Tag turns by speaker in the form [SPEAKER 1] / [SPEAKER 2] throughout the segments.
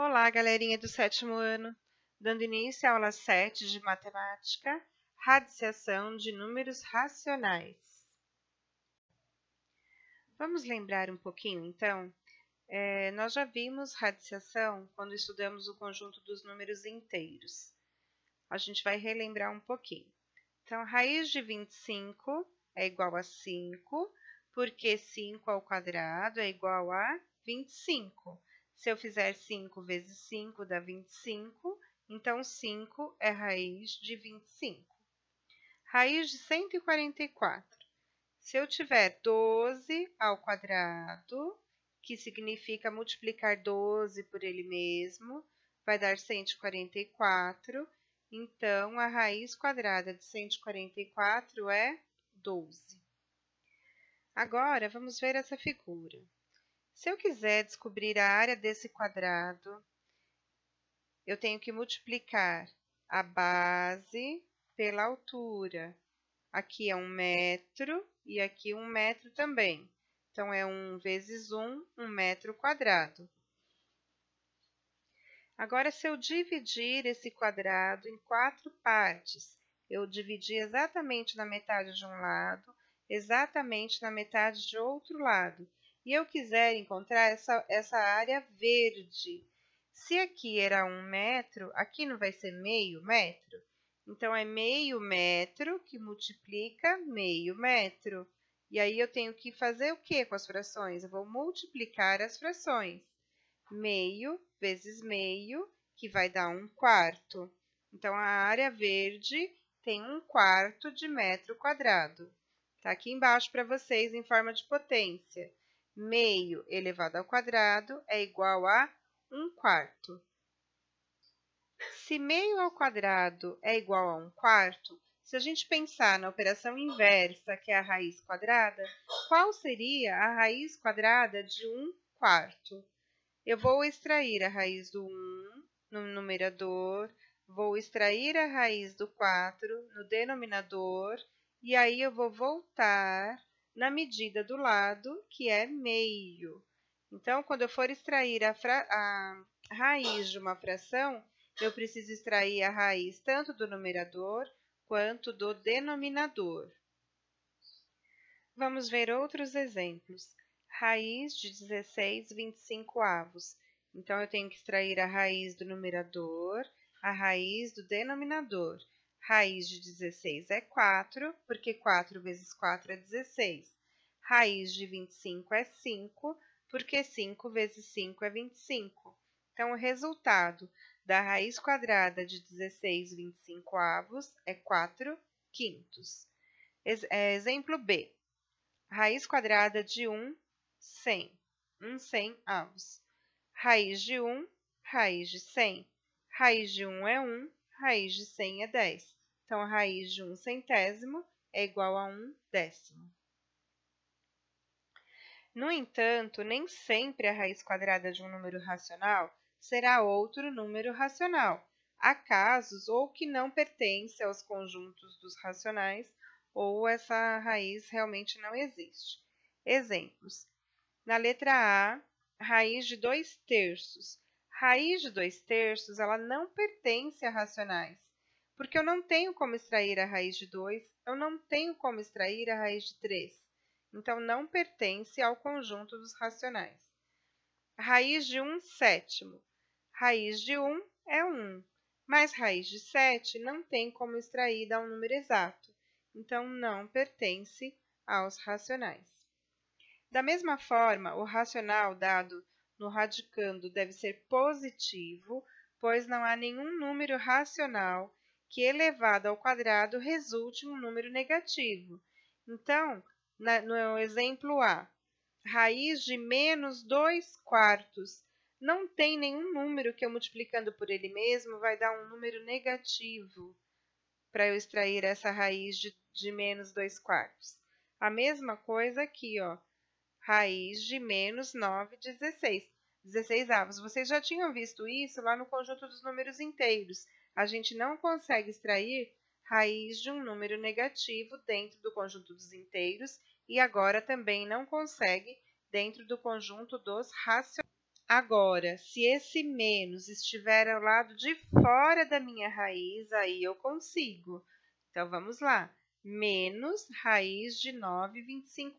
[SPEAKER 1] Olá, galerinha do sétimo ano, dando início à aula 7 de matemática, radiciação de números racionais. Vamos lembrar um pouquinho, então? Nós já vimos radiciação quando estudamos o conjunto dos números inteiros. A gente vai relembrar um pouquinho. Então, raiz de 25 é igual a 5, porque 5 ao quadrado é igual a 25. Se eu fizer 5 vezes 5 dá 25, então 5 é raiz de 25. Raiz de 144. Se eu tiver 12 ao quadrado, que significa multiplicar 12 por ele mesmo, vai dar 144. Então, a raiz quadrada de 144 é 12. Agora, vamos ver essa figura. Se eu quiser descobrir a área desse quadrado, eu tenho que multiplicar a base pela altura. Aqui é 1 metro e aqui 1 metro também. Então, é 1 vezes 1 metro quadrado. Agora, se eu dividir esse quadrado em 4 partes, eu dividi exatamente na metade de um lado, exatamente na metade de outro lado, e eu quiser encontrar essa área verde. Se aqui era 1 metro, aqui não vai ser meio metro? Então, é meio metro que multiplica meio metro. E aí, eu tenho que fazer o que com as frações? Eu vou multiplicar as frações. Meio vezes meio, que vai dar 1/4. Então, a área verde tem 1/4 de metro quadrado. Está aqui embaixo para vocês em forma de potência. Meio elevado ao quadrado é igual a 1/4. Se meio ao quadrado é igual a 1/4, se a gente pensar na operação inversa, que é a raiz quadrada, qual seria a raiz quadrada de 1/4? Eu vou extrair a raiz do 1 no numerador, vou extrair a raiz do 4 no denominador, e aí eu vou voltar na medida do lado, que é meio. Então, quando eu for extrair a raiz de uma fração, eu preciso extrair a raiz tanto do numerador quanto do denominador. Vamos ver outros exemplos. Raiz de 16 25avos. Então, eu tenho que extrair a raiz do numerador, a raiz do denominador. Raiz de 16 é 4, porque 4 vezes 4 é 16. Raiz de 25 é 5, porque 5 vezes 5 é 25. Então, o resultado da raiz quadrada de 16 25avos é 4/5. Exemplo B. Raiz quadrada de 1, 100. 1 100avos. Raiz de 1, raiz de 100. Raiz de 1 é 1, raiz de 100 é 10. Então, a raiz de 1 centésimo é igual a 1 décimo. No entanto, nem sempre a raiz quadrada de um número racional será outro número racional. Há casos ou que não pertence aos conjuntos dos racionais, ou essa raiz realmente não existe. Exemplos. Na letra A, raiz de 2/3. Raiz de 2/3, ela não pertence a racionais, porque eu não tenho como extrair a raiz de 2, eu não tenho como extrair a raiz de 3. Então, não pertence ao conjunto dos racionais. Raiz de 1/7. Raiz de 1 é 1, mas raiz de 7 não tem como extrair dar um número exato. Então, não pertence aos racionais. Da mesma forma, o racional dado no radicando deve ser positivo, pois não há nenhum número racional que, elevado ao quadrado, resulte em um número negativo. Então, no exemplo A, raiz de menos 2/4, não tem nenhum número que eu multiplicando por ele mesmo vai dar um número negativo para eu extrair essa raiz de menos 2/4. A mesma coisa aqui, ó, raiz de menos 9/16. 16avos. Vocês já tinham visto isso lá no conjunto dos números inteiros. A gente não consegue extrair raiz de um número negativo dentro do conjunto dos inteiros e agora também não consegue dentro do conjunto dos racionais. Agora, se esse menos estiver ao lado de fora da minha raiz, aí eu consigo. Então, vamos lá. Menos raiz de 9/25.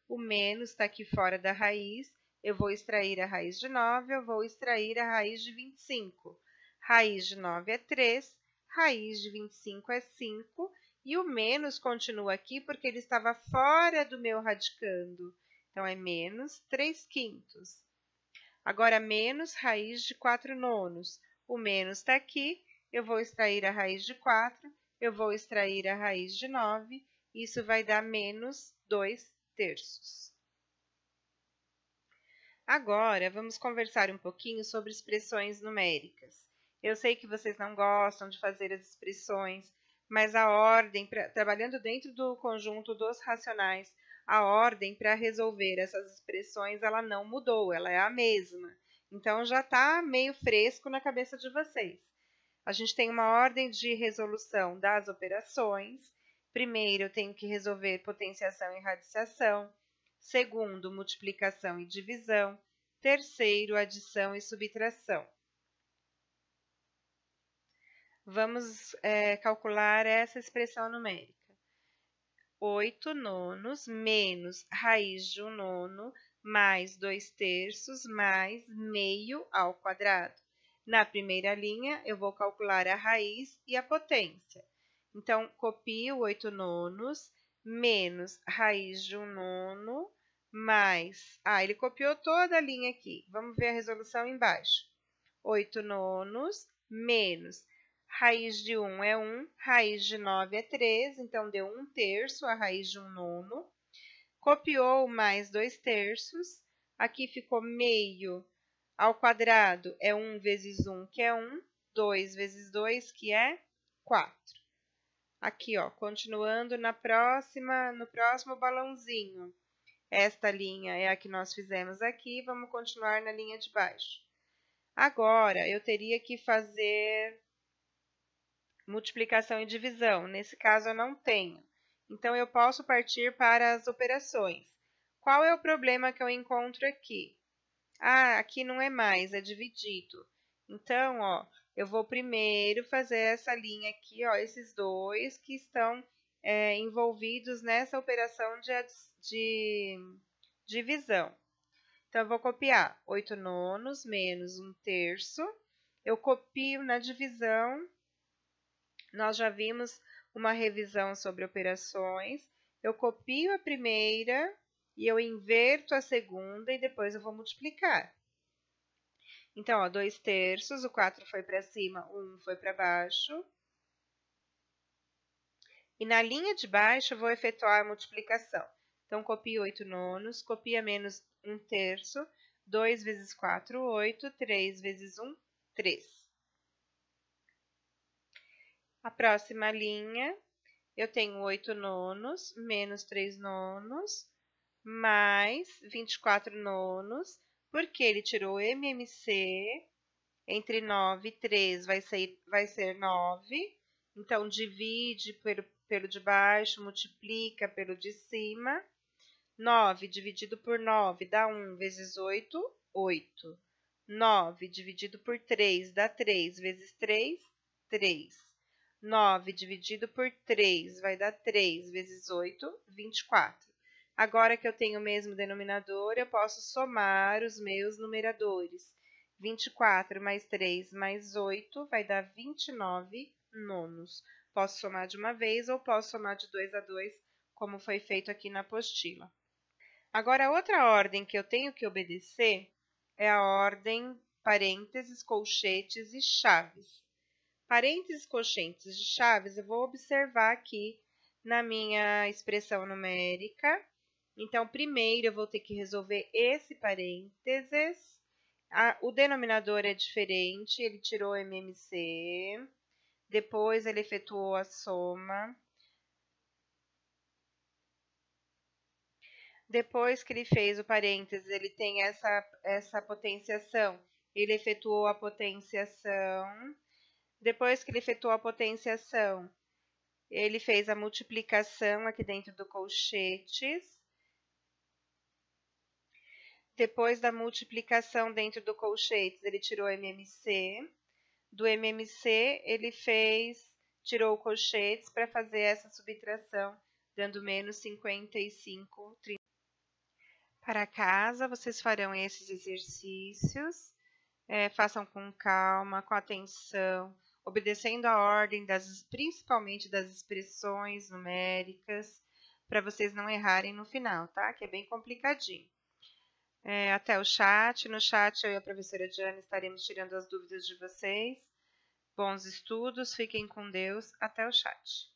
[SPEAKER 1] O menos está aqui fora da raiz. Eu vou extrair a raiz de 9, eu vou extrair a raiz de 25. Raiz de 9 é 3, raiz de 25 é 5. E o menos continua aqui porque ele estava fora do meu radicando. Então, é menos 3/5. Agora, menos raiz de 4/9. O menos está aqui, eu vou extrair a raiz de 4, eu vou extrair a raiz de 9, isso vai dar menos 2/3. Agora, vamos conversar um pouquinho sobre expressões numéricas. Eu sei que vocês não gostam de fazer as expressões, mas a ordem, trabalhando dentro do conjunto dos racionais, a ordem para resolver essas expressões, ela não mudou, ela é a mesma. Então, já está meio fresco na cabeça de vocês. A gente tem uma ordem de resolução das operações. Primeiro, eu tenho que resolver potenciação e radiciação. Segundo, multiplicação e divisão. Terceiro, adição e subtração. Vamos calcular essa expressão numérica. 8/9 menos raiz de 1/9 mais 2/3 mais meio ao quadrado. Na primeira linha, eu vou calcular a raiz e a potência. Então, copio 8/9 menos raiz de 1/9 mais... ele copiou toda a linha aqui. Vamos ver a resolução embaixo. 8/9 menos raiz de 1 é 1, raiz de 9 é 3, então deu 1/3, a raiz de 1/9. Copiou mais 2/3, aqui ficou meio ao quadrado, é 1 vezes 1, que é 1, 2 vezes 2, que é 4. Aqui, ó, continuando no próximo balãozinho. Esta linha é a que nós fizemos aqui, vamos continuar na linha de baixo. Agora, eu teria que fazer multiplicação e divisão. Nesse caso, eu não tenho. Então, eu posso partir para as operações. Qual é o problema que eu encontro aqui? Aqui não é mais, é dividido. Então, ó, eu vou primeiro fazer essa linha aqui, ó, esses dois que estão envolvidos nessa operação de divisão. Então, eu vou copiar 8/9 menos 1/3. Eu copio na divisão. Nós já vimos uma revisão sobre operações. Eu copio a primeira e eu inverto a segunda e depois eu vou multiplicar. Então, ó, 2/3, o 4 foi para cima, 1 foi para baixo. E na linha de baixo eu vou efetuar a multiplicação. Então, copio 8/9, copia menos 1/3, 2 vezes 4, 8, 3 vezes 1, 3. A próxima linha, eu tenho 8/9 menos 3/9 mais 24/9, porque ele tirou MMC, entre 9 e 3 vai ser 9. Então, divide pelo de baixo, multiplica pelo de cima. 9 dividido por 9 dá 1 vezes 8, 8. 9 dividido por 3 dá 3 vezes 3, 3. 9 dividido por 3 vai dar 3 vezes 8, 24. Agora que eu tenho o mesmo denominador, eu posso somar os meus numeradores. 24 mais 3 mais 8 vai dar 29/9. Posso somar de uma vez ou posso somar de 2 a 2, como foi feito aqui na apostila. Agora, a outra ordem que eu tenho que obedecer é a ordem parênteses, colchetes e chaves. Parênteses, colchetes e chaves eu vou observar aqui na minha expressão numérica. Então, primeiro eu vou ter que resolver esse parênteses. O denominador é diferente, ele tirou MMC. Depois ele efetuou a soma. Depois que ele fez o parênteses, ele tem essa potenciação. Ele efetuou a potenciação. Depois que ele efetuou a potenciação, ele fez a multiplicação aqui dentro do colchetes. Depois da multiplicação dentro do colchetes, ele tirou MMC. Do MMC, ele tirou o colchetes para fazer essa subtração, dando menos 55. Para casa, vocês farão esses exercícios. Façam com calma, com atenção, obedecendo a ordem, principalmente das expressões numéricas, para vocês não errarem no final, tá? Que é bem complicadinho. Até o chat. No chat, eu e a professora Diana estaremos tirando as dúvidas de vocês. Bons estudos, fiquem com Deus. Até o chat.